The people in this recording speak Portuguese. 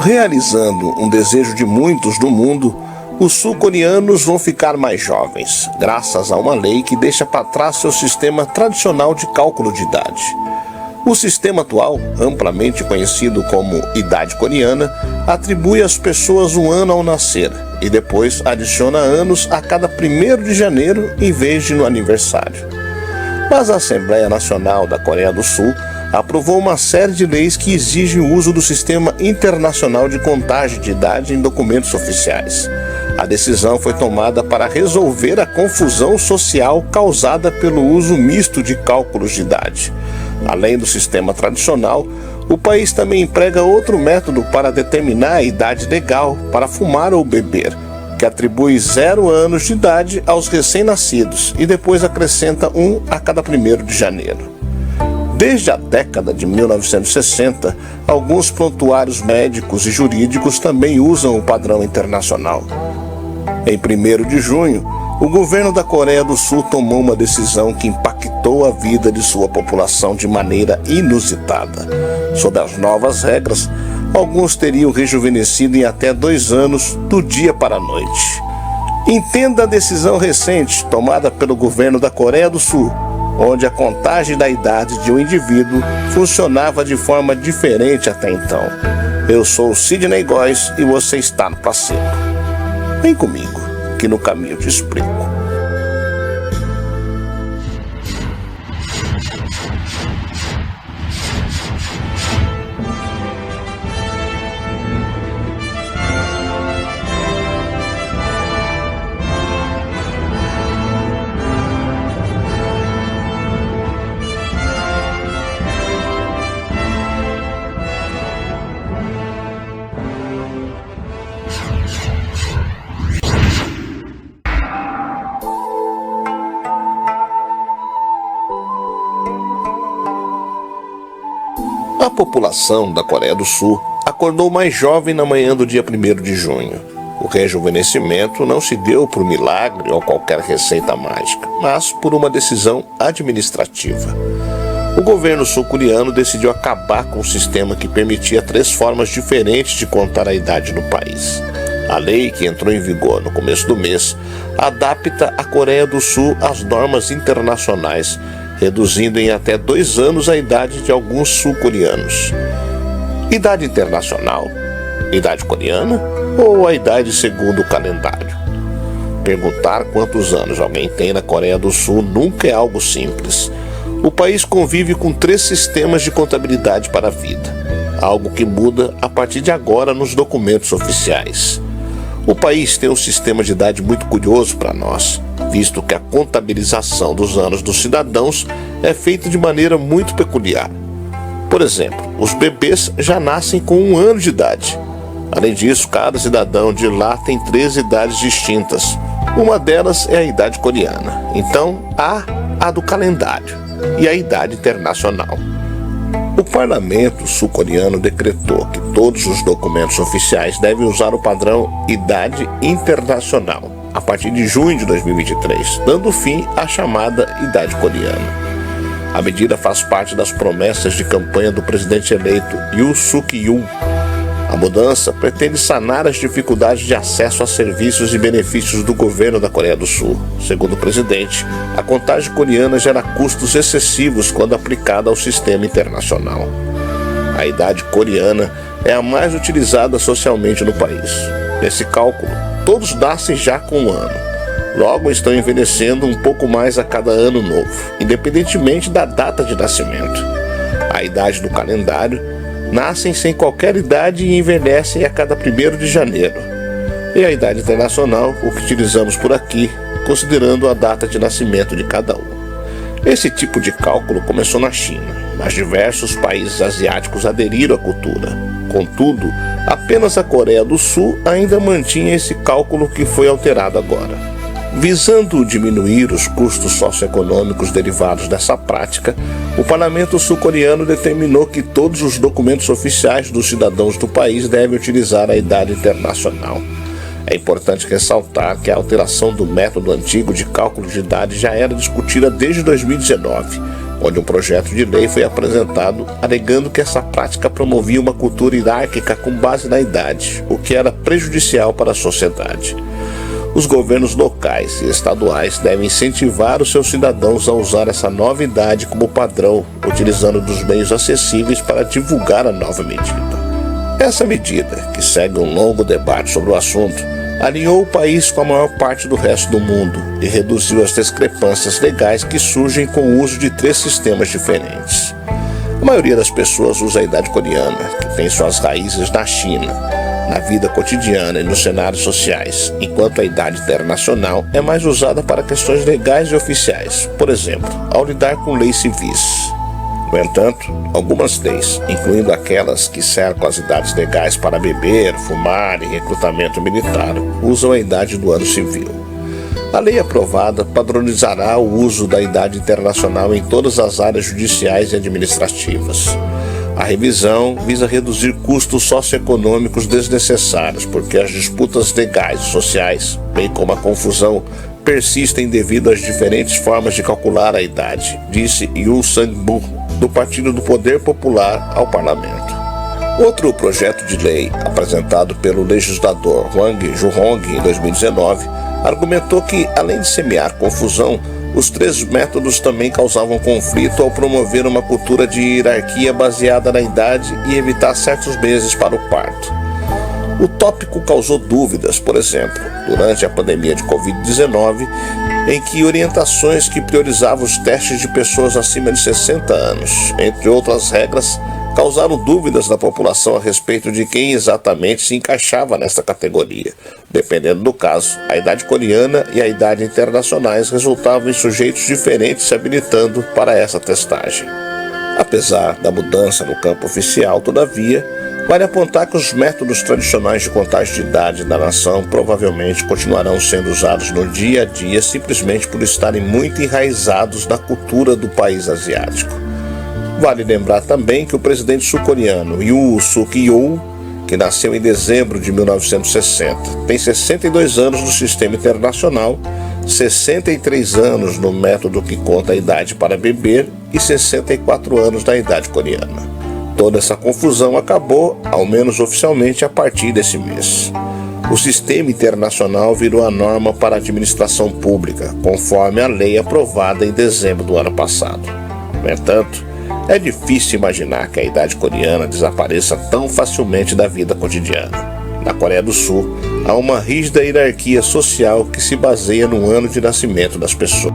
Realizando um desejo de muitos no mundo, os sul-coreanos vão ficar mais jovens, graças a uma lei que deixa para trás seu sistema tradicional de cálculo de idade. O sistema atual, amplamente conhecido como idade coreana, atribui às pessoas um ano ao nascer e depois adiciona anos a cada 1º de janeiro em vez de no aniversário. Mas a Assembleia Nacional da Coreia do Sul aprovou uma série de leis que exigem o uso do Sistema Internacional de Contagem de Idade em documentos oficiais. A decisão foi tomada para resolver a confusão social causada pelo uso misto de cálculos de idade. Além do sistema tradicional, o país também emprega outro método para determinar a idade legal para fumar ou beber, que atribui 0 anos de idade aos recém-nascidos e depois acrescenta 1 a cada 1º de janeiro. Desde a década de 1960, alguns prontuários médicos e jurídicos também usam o padrão internacional. Em 1º de junho, o governo da Coreia do Sul tomou uma decisão que impactou a vida de sua população de maneira inusitada. Sob as novas regras, alguns teriam rejuvenescido em até 2 anos do dia para a noite. Entenda a decisão recente tomada pelo governo da Coreia do Sul, onde a contagem da idade de um indivíduo funcionava de forma diferente até então. Eu sou o Sidney Góes e você está no passeio. Vem comigo, que no caminho eu te explico. A população da Coreia do Sul acordou mais jovem na manhã do dia 1º de junho. O rejuvenescimento não se deu por milagre ou qualquer receita mágica, mas por uma decisão administrativa. O governo sul-coreano decidiu acabar com o sistema que permitia 3 formas diferentes de contar a idade no país. A lei, que entrou em vigor no começo do mês, adapta a Coreia do Sul às normas internacionais, reduzindo em até 2 anos a idade de alguns sul-coreanos. Idade internacional, idade coreana ou a idade segundo o calendário? Perguntar quantos anos alguém tem na Coreia do Sul nunca é algo simples. O país convive com 3 sistemas de contabilidade para a vida, algo que muda a partir de agora nos documentos oficiais. O país tem um sistema de idade muito curioso para nós, visto que a contabilização dos anos dos cidadãos é feita de maneira muito peculiar. Por exemplo, os bebês já nascem com 1 ano de idade. Além disso, cada cidadão de lá tem 3 idades distintas. Uma delas é a idade coreana. Então, há a do calendário e a idade internacional. O parlamento sul-coreano decretou que todos os documentos oficiais devem usar o padrão Idade Internacional a partir de junho de 2023, dando fim à chamada Idade Coreana. A medida faz parte das promessas de campanha do presidente eleito Yoon Suk-yeol. A mudança pretende sanar as dificuldades de acesso a serviços e benefícios do governo da Coreia do Sul. Segundo o presidente, a contagem coreana gera custos excessivos quando aplicada ao sistema internacional. A idade coreana é a mais utilizada socialmente no país. Nesse cálculo, todos nascem já com 1 ano. Logo, estão envelhecendo um pouco mais a cada ano novo, independentemente da data de nascimento. A idade do calendário: nascem sem qualquer idade e envelhecem a cada 1º de janeiro. E a idade internacional, o que utilizamos por aqui, considerando a data de nascimento de cada um. Esse tipo de cálculo começou na China, mas diversos países asiáticos aderiram à cultura. Contudo, apenas a Coreia do Sul ainda mantinha esse cálculo, que foi alterado agora. Visando diminuir os custos socioeconômicos derivados dessa prática, o parlamento sul-coreano determinou que todos os documentos oficiais dos cidadãos do país devem utilizar a idade internacional. É importante ressaltar que a alteração do método antigo de cálculo de idade já era discutida desde 2019, onde um projeto de lei foi apresentado alegando que essa prática promovia uma cultura hierárquica com base na idade, o que era prejudicial para a sociedade. Os governos locais e estaduais devem incentivar os seus cidadãos a usar essa nova idade como padrão, utilizando dos meios acessíveis para divulgar a nova medida. Essa medida, que segue um longo debate sobre o assunto, alinhou o país com a maior parte do resto do mundo e reduziu as discrepâncias legais que surgem com o uso de 3 sistemas diferentes. A maioria das pessoas usa a idade coreana, que tem suas raízes na China, na vida cotidiana e nos cenários sociais, enquanto a idade internacional é mais usada para questões legais e oficiais, por exemplo, ao lidar com leis civis. No entanto, algumas leis, incluindo aquelas que cercam as idades legais para beber, fumar e recrutamento militar, usam a idade do ano civil. A lei aprovada padronizará o uso da idade internacional em todas as áreas judiciais e administrativas. A revisão visa reduzir custos socioeconômicos desnecessários, porque as disputas legais e sociais, bem como a confusão, persistem devido às diferentes formas de calcular a idade, disse Yoo Sang-bu, do Partido do Poder Popular, ao Parlamento. Outro projeto de lei, apresentado pelo legislador Hwang Ju-hong em 2019, argumentou que, além de semear confusão, os 3 métodos também causavam conflito ao promover uma cultura de hierarquia baseada na idade e evitar certos meses para o parto. O tópico causou dúvidas, por exemplo, durante a pandemia de Covid-19, em que orientações que priorizavam os testes de pessoas acima de 60 anos, entre outras regras, causaram dúvidas na população a respeito de quem exatamente se encaixava nesta categoria. Dependendo do caso, a idade coreana e a idade internacionais resultavam em sujeitos diferentes se habilitando para essa testagem. Apesar da mudança no campo oficial, todavia, vale apontar que os métodos tradicionais de contagem de idade da nação provavelmente continuarão sendo usados no dia a dia simplesmente por estarem muito enraizados na cultura do país asiático. Vale lembrar também que o presidente sul-coreano Yoon Suk-yeol, que nasceu em dezembro de 1960, tem 62 anos no sistema internacional, 63 anos no método que conta a idade para beber e 64 anos na idade coreana. Toda essa confusão acabou, ao menos oficialmente, a partir desse mês. O sistema internacional virou a norma para a administração pública, conforme a lei aprovada em dezembro do ano passado. No entanto, é difícil imaginar que a idade coreana desapareça tão facilmente da vida cotidiana. Na Coreia do Sul, há uma rígida hierarquia social que se baseia no ano de nascimento das pessoas.